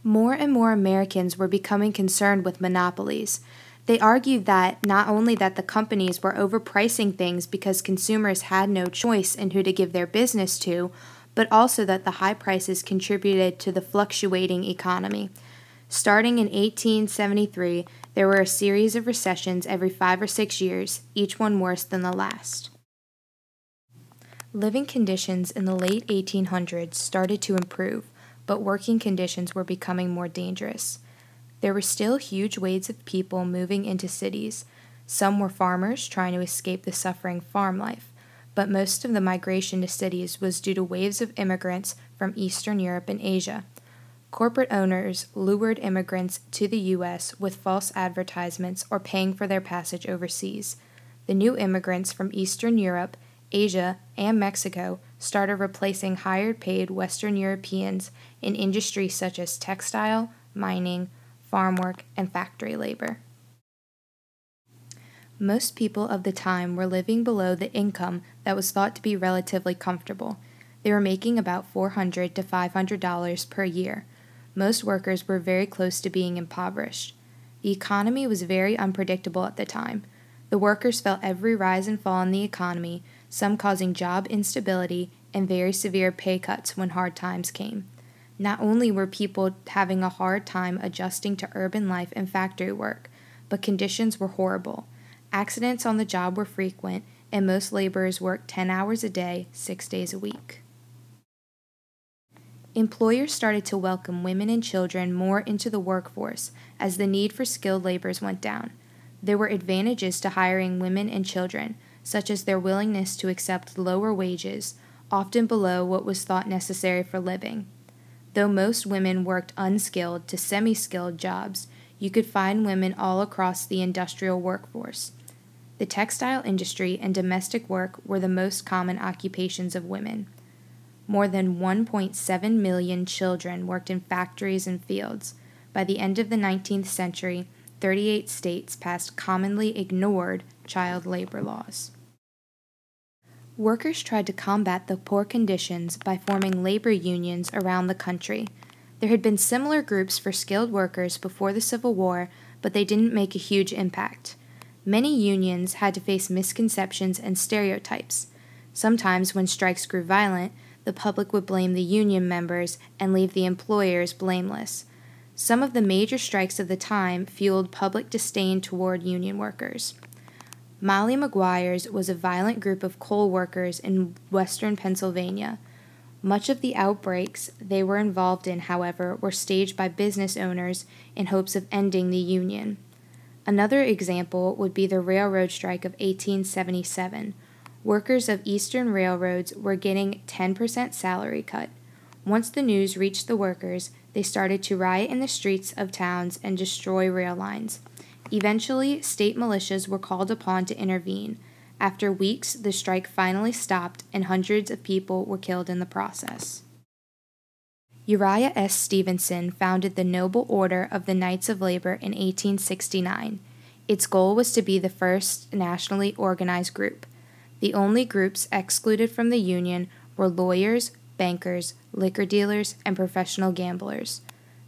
More and more Americans were becoming concerned with monopolies. They argued that not only that the companies were overpricing things because consumers had no choice in who to give their business to, but also that the high prices contributed to the fluctuating economy. Starting in 1873, there were a series of recessions every 5 or 6 years, each one worse than the last. Living conditions in the late 1800s started to improve, but working conditions were becoming more dangerous. There were still huge waves of people moving into cities. Some were farmers trying to escape the suffering farm life, but most of the migration to cities was due to waves of immigrants from Eastern Europe and Asia. Corporate owners lured immigrants to the U.S. with false advertisements or paying for their passage overseas. The new immigrants from Eastern Europe, Asia, and Mexico started replacing hired-paid Western Europeans in industries such as textile, mining, farm work, and factory labor. Most people of the time were living below the income that was thought to be relatively comfortable. They were making about $400 to $500 per year. Most workers were very close to being impoverished. The economy was very unpredictable at the time. The workers felt every rise and fall in the economy, some causing job instability and very severe pay cuts when hard times came. Not only were people having a hard time adjusting to urban life and factory work, but conditions were horrible. Accidents on the job were frequent, and most laborers worked 10 hours a day, 6 days a week. Employers started to welcome women and children more into the workforce as the need for skilled laborers went down. There were advantages to hiring women and children, such as their willingness to accept lower wages, often below what was thought necessary for living. Though most women worked unskilled to semi-skilled jobs, you could find women all across the industrial workforce. The textile industry and domestic work were the most common occupations of women. More than 1.7 million children worked in factories and fields. By the end of the 19th century, 38 states passed commonly ignored child labor laws. Workers tried to combat the poor conditions by forming labor unions around the country. There had been similar groups for skilled workers before the Civil War, but they didn't make a huge impact. Many unions had to face misconceptions and stereotypes. Sometimes, when strikes grew violent, the public would blame the union members and leave the employers blameless. Some of the major strikes of the time fueled public disdain toward union workers. Molly Maguire's was a violent group of coal workers in western Pennsylvania. Much of the outbreaks they were involved in, however, were staged by business owners in hopes of ending the union. Another example would be the railroad strike of 1877. Workers of Eastern railroads were getting 10% salary cut. Once the news reached the workers, they started to riot in the streets of towns and destroy rail lines. Eventually, state militias were called upon to intervene. After weeks, the strike finally stopped, and hundreds of people were killed in the process. Uriah S. Stevenson founded the Noble Order of the Knights of Labor in 1869. Its goal was to be the first nationally organized group. The only groups excluded from the Union were lawyers, bankers, liquor dealers, and professional gamblers.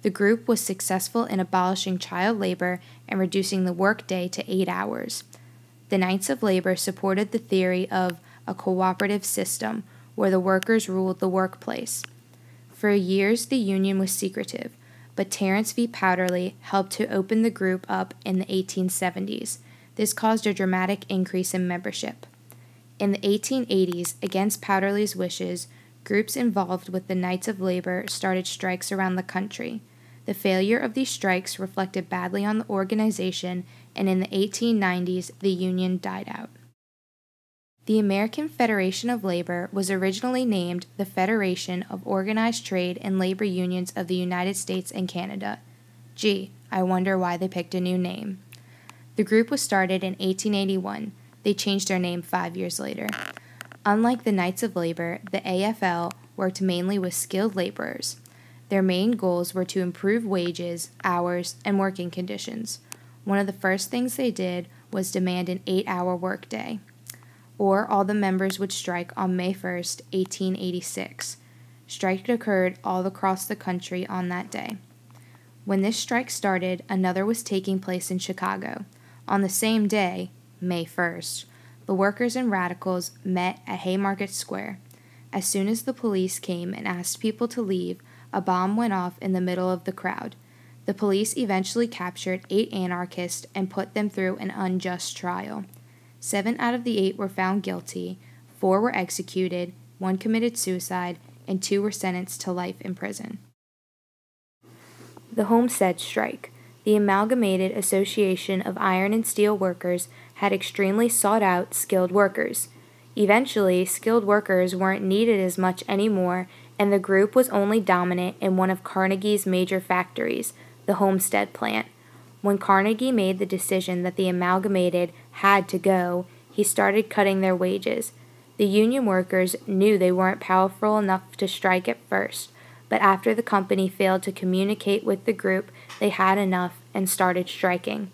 The group was successful in abolishing child labor and reducing the workday to 8 hours. The Knights of Labor supported the theory of a cooperative system where the workers ruled the workplace. For years, the Union was secretive, but Terence V. Powderly helped to open the group up in the 1870s. This caused a dramatic increase in membership. In the 1880s, against Powderly's wishes, groups involved with the Knights of Labor started strikes around the country. The failure of these strikes reflected badly on the organization, and in the 1890s, the Union died out. The American Federation of Labor was originally named the Federation of Organized Trade and Labor Unions of the United States and Canada. Gee, I wonder why they picked a new name. The group was started in 1881. They changed their name 5 years later. Unlike the Knights of Labor, the AFL worked mainly with skilled laborers. Their main goals were to improve wages, hours, and working conditions. One of the first things they did was demand an 8-hour workday, or all the members would strike on May 1st, 1886. Strike occurred all across the country on that day. When this strike started, another was taking place in Chicago. On the same day, May 1st, the workers and radicals met at Haymarket Square. As soon as the police came and asked people to leave, a bomb went off in the middle of the crowd. The police eventually captured 8 anarchists and put them through an unjust trial. 7 out of the 8 were found guilty, 4 were executed, 1 committed suicide, and 2 were sentenced to life in prison. The Homestead Strike. The Amalgamated Association of Iron and Steel Workers had extremely sought-out skilled workers. Eventually, skilled workers weren't needed as much anymore, and the group was only dominant in one of Carnegie's major factories, the Homestead plant. When Carnegie made the decision that the Amalgamated had to go, he started cutting their wages. The union workers knew they weren't powerful enough to strike at first, but after the company failed to communicate with the group, they had enough and started striking.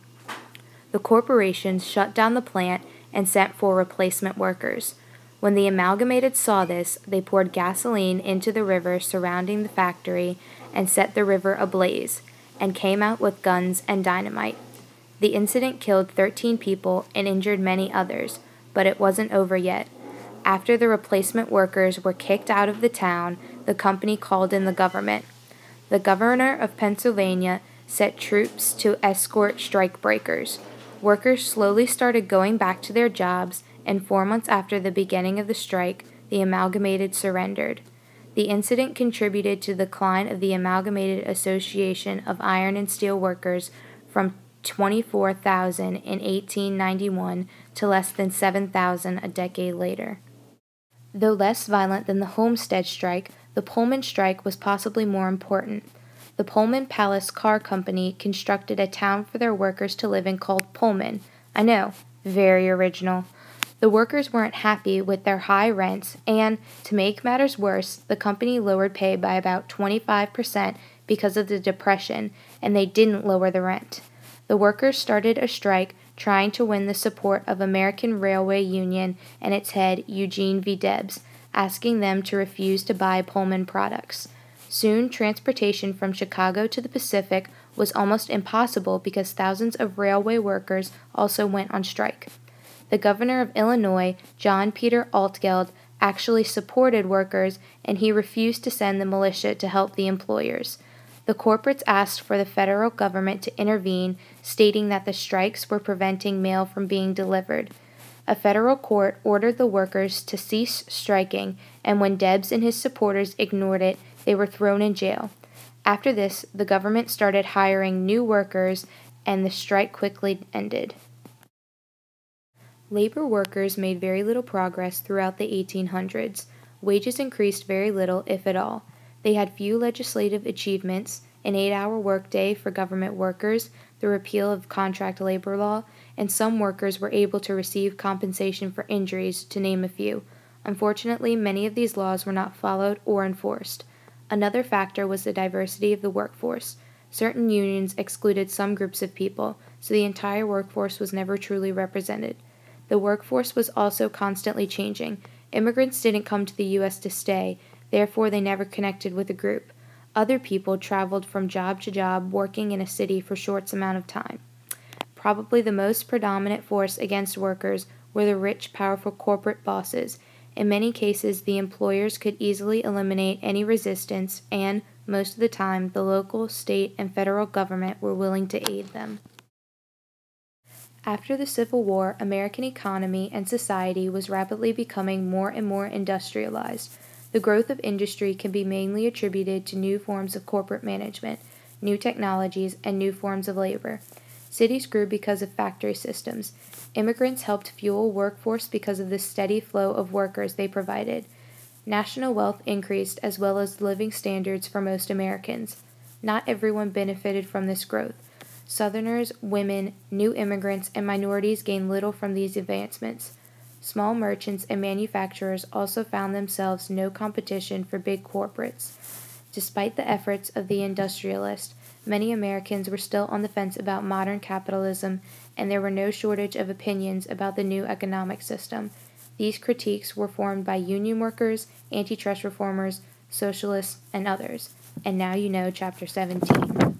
The corporations shut down the plant and sent for replacement workers. When the Amalgamated saw this, they poured gasoline into the river surrounding the factory and set the river ablaze, and came out with guns and dynamite. The incident killed 13 people and injured many others, but it wasn't over yet. After the replacement workers were kicked out of the town, the company called in the government. The governor of Pennsylvania set troops to escort strikebreakers. Workers slowly started going back to their jobs, and 4 months after the beginning of the strike, the Amalgamated surrendered. The incident contributed to the decline of the Amalgamated Association of Iron and Steel Workers from 24,000 in 1891 to less than 7,000 a decade later. Though less violent than the Homestead Strike, the Pullman Strike was possibly more important. The Pullman Palace Car Company constructed a town for their workers to live in called Pullman. I know, very original. The workers weren't happy with their high rents, and, to make matters worse, the company lowered pay by about 25% because of the Depression, and they didn't lower the rent. The workers started a strike trying to win the support of American Railway Union and its head, Eugene V. Debs, asking them to refuse to buy Pullman products. Soon, transportation from Chicago to the Pacific was almost impossible because thousands of railway workers also went on strike. The governor of Illinois, John Peter Altgeld, actually supported workers, and he refused to send the militia to help the employers. The corporates asked for the federal government to intervene, stating that the strikes were preventing mail from being delivered. A federal court ordered the workers to cease striking, and when Debs and his supporters ignored it, they were thrown in jail. After this, the government started hiring new workers, and the strike quickly ended. Labor workers made very little progress throughout the 1800s. Wages increased very little, if at all. They had few legislative achievements, an 8-hour workday for government workers, the repeal of contract labor law, and some workers were able to receive compensation for injuries, to name a few. Unfortunately, many of these laws were not followed or enforced. Another factor was the diversity of the workforce. Certain unions excluded some groups of people, so the entire workforce was never truly represented. The workforce was also constantly changing. Immigrants didn't come to the U.S. to stay, therefore they never connected with a group. Other people traveled from job to job, working in a city for short amount of time. Probably the most predominant force against workers were the rich, powerful corporate bosses. In many cases, the employers could easily eliminate any resistance, and, most of the time, the local, state, and federal government were willing to aid them. After the Civil War, American economy and society was rapidly becoming more and more industrialized. The growth of industry can be mainly attributed to new forms of corporate management, new technologies, and new forms of labor. Cities grew because of factory systems. Immigrants helped fuel workforce because of the steady flow of workers they provided. National wealth increased as well as living standards for most Americans. Not everyone benefited from this growth. Southerners, women, new immigrants, and minorities gained little from these advancements. Small merchants and manufacturers also found themselves no competition for big corporates. Despite the efforts of the industrialists, many Americans were still on the fence about modern capitalism, and there were no shortage of opinions about the new economic system. These critiques were formed by union workers, antitrust reformers, socialists, and others. And now you know Chapter 17.